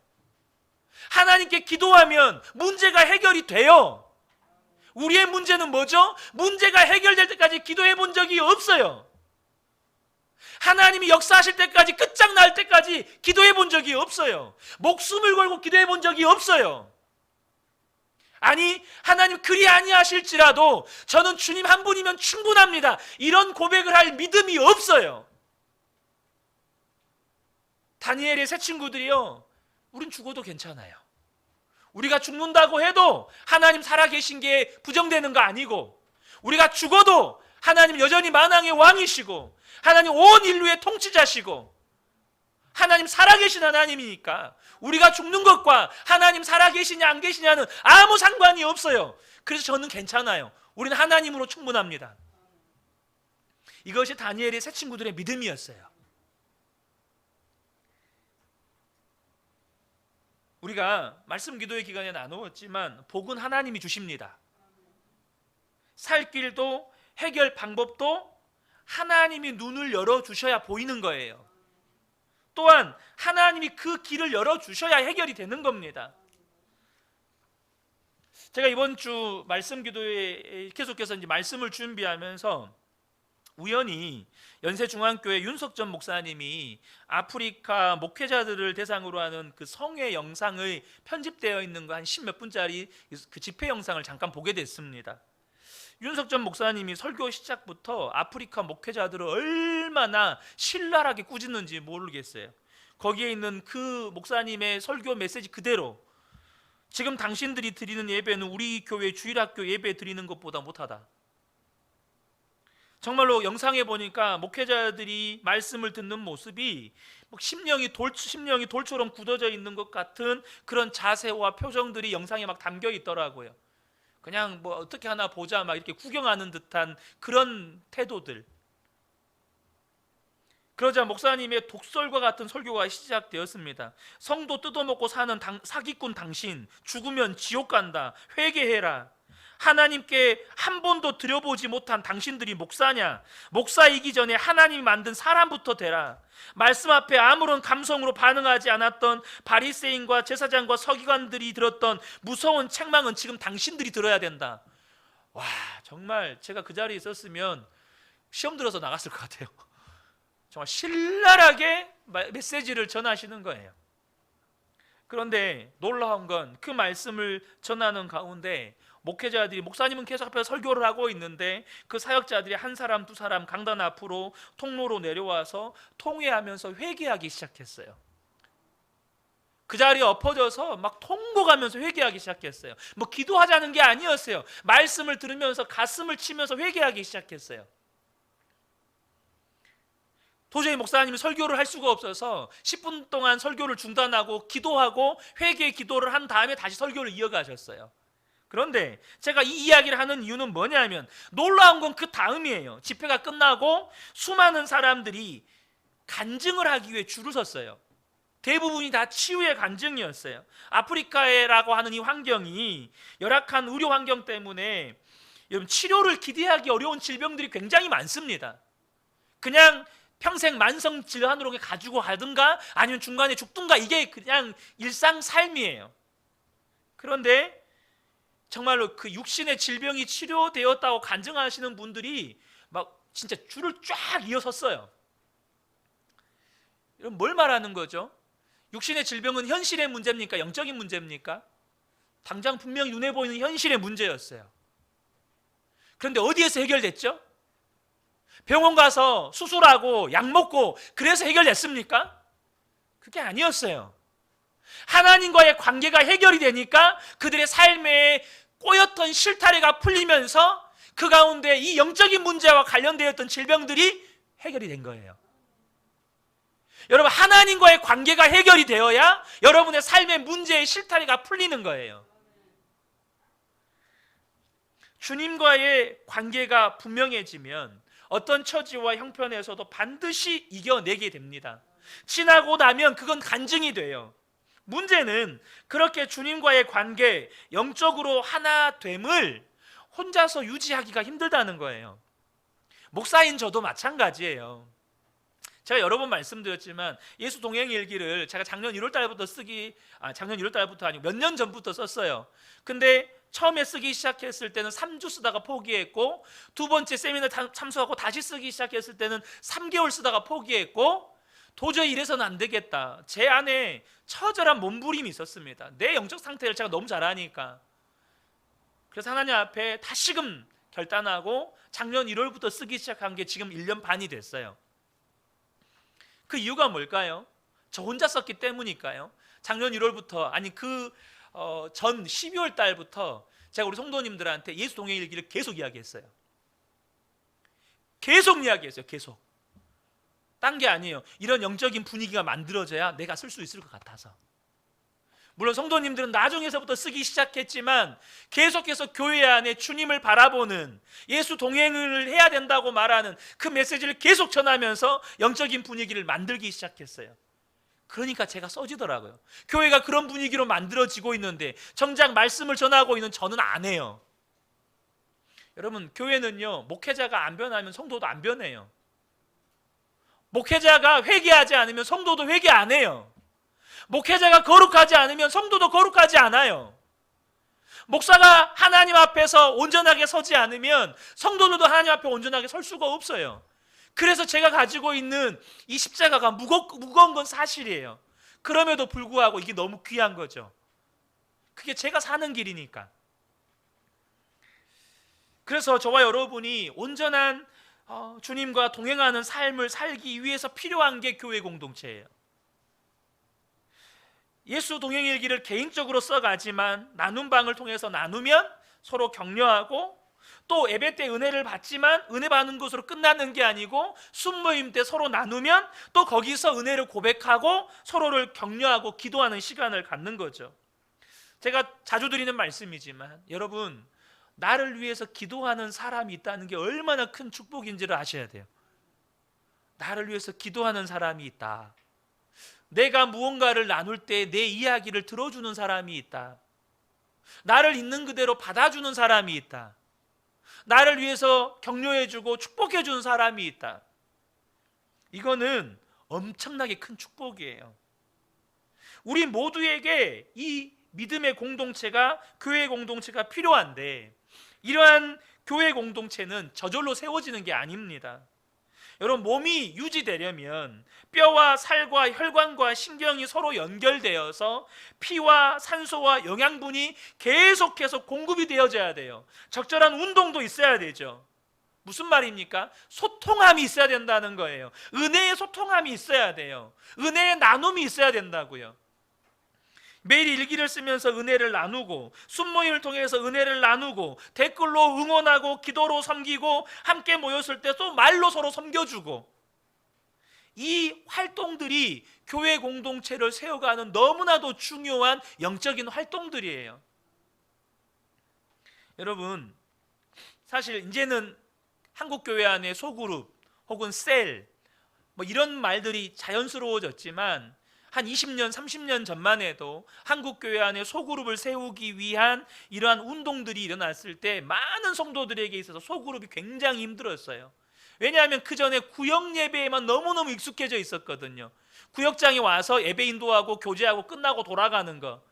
하나님께 기도하면 문제가 해결이 돼요. 우리의 문제는 뭐죠? 문제가 해결될 때까지 기도해 본 적이 없어요. 하나님이 역사하실 때까지, 끝장날 때까지 기도해 본 적이 없어요. 목숨을 걸고 기도해 본 적이 없어요. 아니, 하나님 그리 아니하실지라도 저는 주님 한 분이면 충분합니다, 이런 고백을 할 믿음이 없어요. 다니엘의 세 친구들이요, 우린 죽어도 괜찮아요. 우리가 죽는다고 해도 하나님 살아계신 게 부정되는 거 아니고, 우리가 죽어도 하나님 여전히 만왕의 왕이시고 하나님 온 인류의 통치자시고 하나님 살아계신 하나님이니까 우리가 죽는 것과 하나님 살아계시냐 안 계시냐는 아무 상관이 없어요. 그래서 저는 괜찮아요. 우리는 하나님으로 충분합니다. 이것이 다니엘의 새 친구들의 믿음이었어요. 우리가 말씀 기도의 기간에 나누었지만 복은 하나님이 주십니다. 살 길도 해결 방법도 하나님이 눈을 열어주셔야 보이는 거예요. 또한 하나님이 그 길을 열어주셔야 해결이 되는 겁니다. 제가 이번 주 말씀 기도에 계속해서 이제 말씀을 준비하면서 우연히 연세중앙교회 윤석전 목사님이 아프리카 목회자들을 대상으로 하는 그 성회 영상의 편집되어 있는 거 한 10몇 분짜리 그 집회 영상을 잠깐 보게 됐습니다. 윤석전 목사님이 설교 시작부터 아프리카 목회자들을 얼마나 신랄하게 꾸짖는지 모르겠어요. 거기에 있는 그 목사님의 설교 메시지 그대로, 지금 당신들이 드리는 예배는 우리 교회 주일학교 예배 드리는 것보다 못하다. 정말로 영상에 보니까 목회자들이 말씀을 듣는 모습이 심령이 돌처럼 굳어져 있는 것 같은 그런 자세와 표정들이 영상에 막 담겨 있더라고요. 그냥 뭐 어떻게 하나 보자 막 이렇게 구경하는 듯한 그런 태도들. 그러자 목사님의 독설과 같은 설교가 시작되었습니다. 성도 뜯어먹고 사는 사기꾼 당신, 죽으면 지옥 간다. 회개해라. 하나님께 한 번도 드려보지 못한 당신들이 목사냐? 목사이기 전에 하나님이 만든 사람부터 되라. 말씀 앞에 아무런 감성으로 반응하지 않았던 바리새인과 제사장과 서기관들이 들었던 무서운 책망은 지금 당신들이 들어야 된다. 와, 정말 제가 그 자리에 있었으면 시험 들어서 나갔을 것 같아요. 정말 신랄하게 메시지를 전하시는 거예요. 그런데 놀라운 건 그 말씀을 전하는 가운데 목회자들이, 목사님은 계속 앞에서 설교를 하고 있는데 그 사역자들이 한 사람 두 사람 강단 앞으로 통로로 내려와서 통회하면서 회개하기 시작했어요. 그 자리에 엎어져서 막 통곡하면서 회개하기 시작했어요. 뭐 기도하자는 게 아니었어요. 말씀을 들으면서 가슴을 치면서 회개하기 시작했어요. 도저히 목사님이 설교를 할 수가 없어서 10분 동안 설교를 중단하고 기도하고 회개 기도를 한 다음에 다시 설교를 이어가셨어요. 그런데 제가 이 이야기를 하는 이유는 뭐냐면, 놀라운 건 그 다음이에요. 집회가 끝나고 수많은 사람들이 간증을 하기 위해 줄을 섰어요. 대부분이 다 치유의 간증이었어요. 아프리카라고 하는 이 환경이 열악한 의료 환경 때문에 여러분 치료를 기대하기 어려운 질병들이 굉장히 많습니다. 그냥 평생 만성 질환으로 가지고 가든가 아니면 중간에 죽든가, 이게 그냥 일상 삶이에요. 그런데 정말로 그 육신의 질병이 치료되었다고 간증하시는 분들이 막 진짜 줄을 쫙 이어섰어요. 이런 뭘 말하는 거죠? 육신의 질병은 현실의 문제입니까? 영적인 문제입니까? 당장 분명히 눈에 보이는 현실의 문제였어요. 그런데 어디에서 해결됐죠? 병원 가서 수술하고 약 먹고 그래서 해결됐습니까? 그게 아니었어요. 하나님과의 관계가 해결이 되니까 그들의 삶에 꼬였던 실타래가 풀리면서 그 가운데 이 영적인 문제와 관련되었던 질병들이 해결이 된 거예요. 여러분, 하나님과의 관계가 해결이 되어야 여러분의 삶의 문제의 실타래가 풀리는 거예요. 주님과의 관계가 분명해지면 어떤 처지와 형편에서도 반드시 이겨내게 됩니다. 지나고 나면 그건 간증이 돼요. 문제는 그렇게 주님과의 관계, 영적으로 하나됨을 혼자서 유지하기가 힘들다는 거예요. 목사인 저도 마찬가지예요. 제가 여러 번 말씀드렸지만 예수 동행 일기를 제가 작년 1월 달부터 작년 1월 달부터 아니고 몇 년 전부터 썼어요. 근데 처음에 쓰기 시작했을 때는 3주 쓰다가 포기했고, 두 번째 세미나 참석하고 다시 쓰기 시작했을 때는 3개월 쓰다가 포기했고, 도저히 이래서는 안 되겠다. 제 안에 처절한 몸부림이 있었습니다. 내 영적 상태를 제가 너무 잘 아니까. 그래서 하나님 앞에 다시금 결단하고 작년 1월부터 쓰기 시작한 게 지금 1년 반이 됐어요. 그 이유가 뭘까요? 저 혼자 썼기 때문일까요? 작년 1월부터, 아니 그 전 12월 달부터 제가 우리 성도님들한테 예수 동행일기를 계속 이야기했어요. 계속 이야기했어요. 계속. 딴 게 아니에요. 이런 영적인 분위기가 만들어져야 내가 쓸 수 있을 것 같아서. 물론 성도님들은 나중에서부터 쓰기 시작했지만 계속해서 교회 안에 주님을 바라보는, 예수 동행을 해야 된다고 말하는 그 메시지를 계속 전하면서 영적인 분위기를 만들기 시작했어요. 그러니까 제가 써지더라고요. 교회가 그런 분위기로 만들어지고 있는데 정작 말씀을 전하고 있는 저는 안 해요. 여러분, 교회는요, 목회자가 안 변하면 성도도 안 변해요. 목회자가 회개하지 않으면 성도도 회개 안 해요. 목회자가 거룩하지 않으면 성도도 거룩하지 않아요. 목사가 하나님 앞에서 온전하게 서지 않으면 성도들도 하나님 앞에 온전하게 설 수가 없어요. 그래서 제가 가지고 있는 이 십자가가 무거운 건 사실이에요. 그럼에도 불구하고 이게 너무 귀한 거죠. 그게 제가 사는 길이니까. 그래서 저와 여러분이 온전한 주님과 동행하는 삶을 살기 위해서 필요한 게 교회 공동체예요. 예수 동행일기를 개인적으로 써가지만 나눔방을 통해서 나누면 서로 격려하고, 또 예배 때 은혜를 받지만 은혜 받는 것으로 끝나는 게 아니고 순모임 때 서로 나누면 또 거기서 은혜를 고백하고 서로를 격려하고 기도하는 시간을 갖는 거죠. 제가 자주 드리는 말씀이지만 여러분, 나를 위해서 기도하는 사람이 있다는 게 얼마나 큰 축복인지를 아셔야 돼요. 나를 위해서 기도하는 사람이 있다. 내가 무언가를 나눌 때 내 이야기를 들어주는 사람이 있다. 나를 있는 그대로 받아주는 사람이 있다. 나를 위해서 격려해주고 축복해주는 사람이 있다. 이거는 엄청나게 큰 축복이에요. 우리 모두에게 이 믿음의 공동체가, 교회 공동체가 필요한데, 이러한 교회 공동체는 저절로 세워지는 게 아닙니다. 여러분, 몸이 유지되려면 뼈와 살과 혈관과 신경이 서로 연결되어서 피와 산소와 영양분이 계속해서 공급이 되어져야 돼요. 적절한 운동도 있어야 되죠. 무슨 말입니까? 소통함이 있어야 된다는 거예요. 은혜의 소통함이 있어야 돼요. 은혜의 나눔이 있어야 된다고요. 매일 일기를 쓰면서 은혜를 나누고, 순모임을 통해서 은혜를 나누고, 댓글로 응원하고, 기도로 섬기고, 함께 모였을 때 또 말로 서로 섬겨주고, 이 활동들이 교회 공동체를 세워가는 너무나도 중요한 영적인 활동들이에요. 여러분, 사실 이제는 한국 교회 안에 소그룹 혹은 셀 이런 말들이 자연스러워졌지만, 한 20년, 30년 전만 해도 한국 교회 안에 소그룹을 세우기 위한 이러한 운동들이 일어났을 때 많은 성도들에게 있어서 소그룹이 굉장히 힘들었어요. 왜냐하면 그 전에 구역 예배에만 너무너무 익숙해져 있었거든요. 구역장에 와서 예배 인도하고 교제하고 끝나고 돌아가는 거.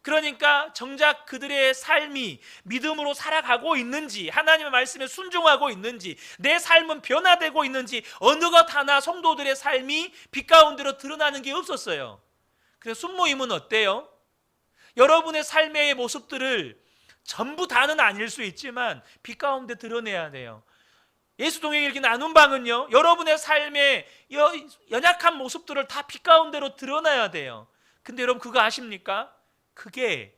그러니까 정작 그들의 삶이 믿음으로 살아가고 있는지, 하나님의 말씀에 순종하고 있는지, 내 삶은 변화되고 있는지 어느 것 하나 성도들의 삶이 빛 가운데로 드러나는 게 없었어요. 그래서 순모임은 어때요? 여러분의 삶의 모습들을 전부 다는 아닐 수 있지만 빛 가운데 드러내야 돼요. 예수 동행일기 나눔방은요, 여러분의 삶의 연약한 모습들을 다 빛 가운데로 드러나야 돼요. 근데 여러분, 그거 아십니까? 그게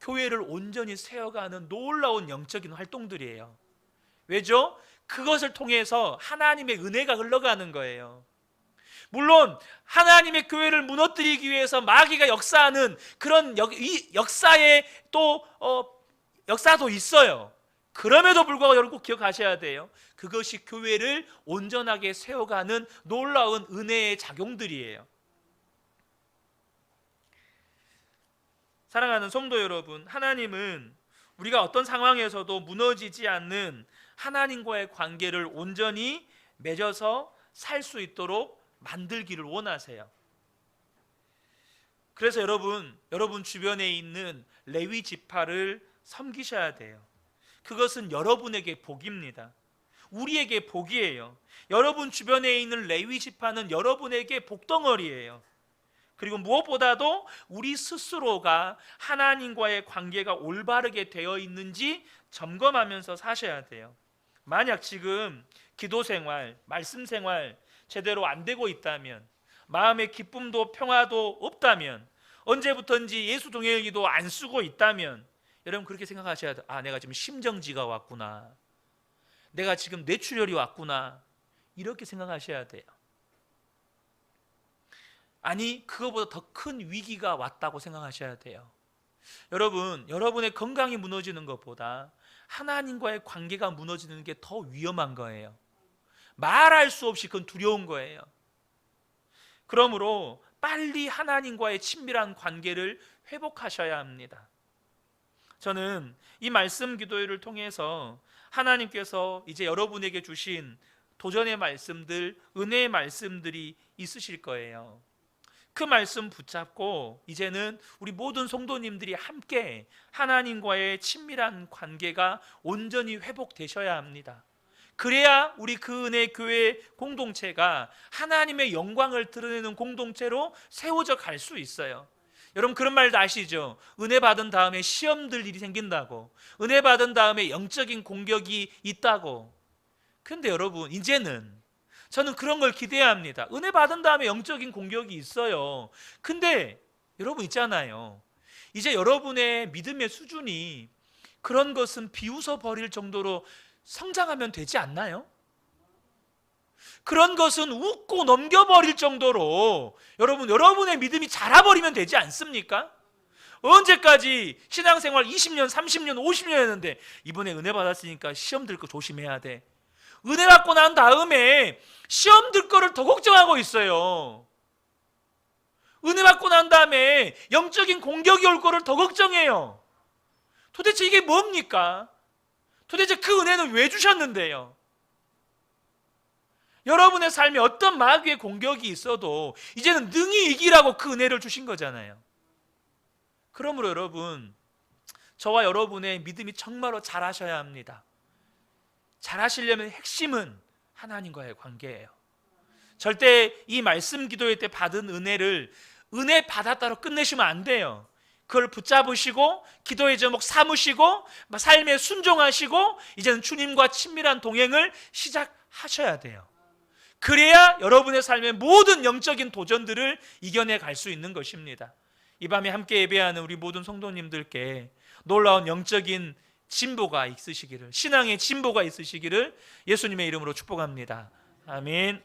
교회를 온전히 세워가는 놀라운 영적인 활동들이에요. 왜죠? 그것을 통해서 하나님의 은혜가 흘러가는 거예요. 물론 하나님의 교회를 무너뜨리기 위해서 마귀가 역사하는 그런 역사의 역사도 있어요. 그럼에도 불구하고 여러분 꼭 기억하셔야 돼요. 그것이 교회를 온전하게 세워가는 놀라운 은혜의 작용들이에요. 사랑하는 성도 여러분, 하나님은 우리가 어떤 상황에서도 무너지지 않는 하나님과의 관계를 온전히 맺어서 살 수 있도록 만들기를 원하세요. 그래서 여러분 주변에 있는 레위 지파를 섬기셔야 돼요. 그것은 여러분에게 복입니다. 우리에게 복이에요. 여러분 주변에 있는 레위 지파는 여러분에게 복덩어리예요. 그리고 무엇보다도 우리 스스로가 하나님과의 관계가 올바르게 되어 있는지 점검하면서 사셔야 돼요. 만약 지금 기도 생활, 말씀 생활 제대로 안 되고 있다면, 마음의 기쁨도 평화도 없다면, 언제부턴지 예수 동행기도 안 쓰고 있다면 여러분 그렇게 생각하셔야 돼요. 내가 지금 심정지가 왔구나, 내가 지금 뇌출혈이 왔구나, 이렇게 생각하셔야 돼요. 아니, 그거보다 더 큰 위기가 왔다고 생각하셔야 돼요. 여러분, 여러분의 건강이 무너지는 것보다 하나님과의 관계가 무너지는 게 더 위험한 거예요. 말할 수 없이 그건 두려운 거예요. 그러므로 빨리 하나님과의 친밀한 관계를 회복하셔야 합니다. 저는 이 말씀 기도회를 통해서 하나님께서 이제 여러분에게 주신 도전의 말씀들, 은혜의 말씀들이 있으실 거예요. 그 말씀 붙잡고 이제는 우리 모든 성도님들이 함께 하나님과의 친밀한 관계가 온전히 회복되셔야 합니다. 그래야 우리 그 은혜 교회 공동체가 하나님의 영광을 드러내는 공동체로 세워져 갈 수 있어요. 여러분 그런 말도 아시죠? 은혜 받은 다음에 시험들 일이 생긴다고, 은혜 받은 다음에 영적인 공격이 있다고. 근데 여러분 이제는 저는 그런 걸 기대해야 합니다. 은혜 받은 다음에 영적인 공격이 있어요. 근데 여러분 있잖아요, 이제 여러분의 믿음의 수준이 그런 것은 비웃어 버릴 정도로 성장하면 되지 않나요? 그런 것은 웃고 넘겨버릴 정도로 여러분의 믿음이 자라버리면 되지 않습니까? 언제까지 신앙생활 20년, 30년, 50년 했는데 이번에 은혜 받았으니까 시험 들 거 조심해야 돼, 은혜 받고 난 다음에 시험 들 거를 더 걱정하고 있어요. 은혜 받고 난 다음에 영적인 공격이 올 거를 더 걱정해요. 도대체 이게 뭡니까? 도대체 그 은혜는 왜 주셨는데요? 여러분의 삶에 어떤 마귀의 공격이 있어도 이제는 능히 이기라고 그 은혜를 주신 거잖아요. 그러므로 여러분, 저와 여러분의 믿음이 정말로 잘하셔야 합니다. 잘하시려면 핵심은 하나님과의 관계예요. 절대 이 말씀 기도회 때 받은 은혜를 은혜 받았다로 끝내시면 안 돼요. 그걸 붙잡으시고 기도의 제목 삼으시고 삶에 순종하시고 이제는 주님과 친밀한 동행을 시작하셔야 돼요. 그래야 여러분의 삶의 모든 영적인 도전들을 이겨내 갈 수 있는 것입니다. 이 밤에 함께 예배하는 우리 모든 성도님들께 놀라운 영적인 진보가 있으시기를, 신앙의 진보가 있으시기를 예수님의 이름으로 축복합니다. 아멘.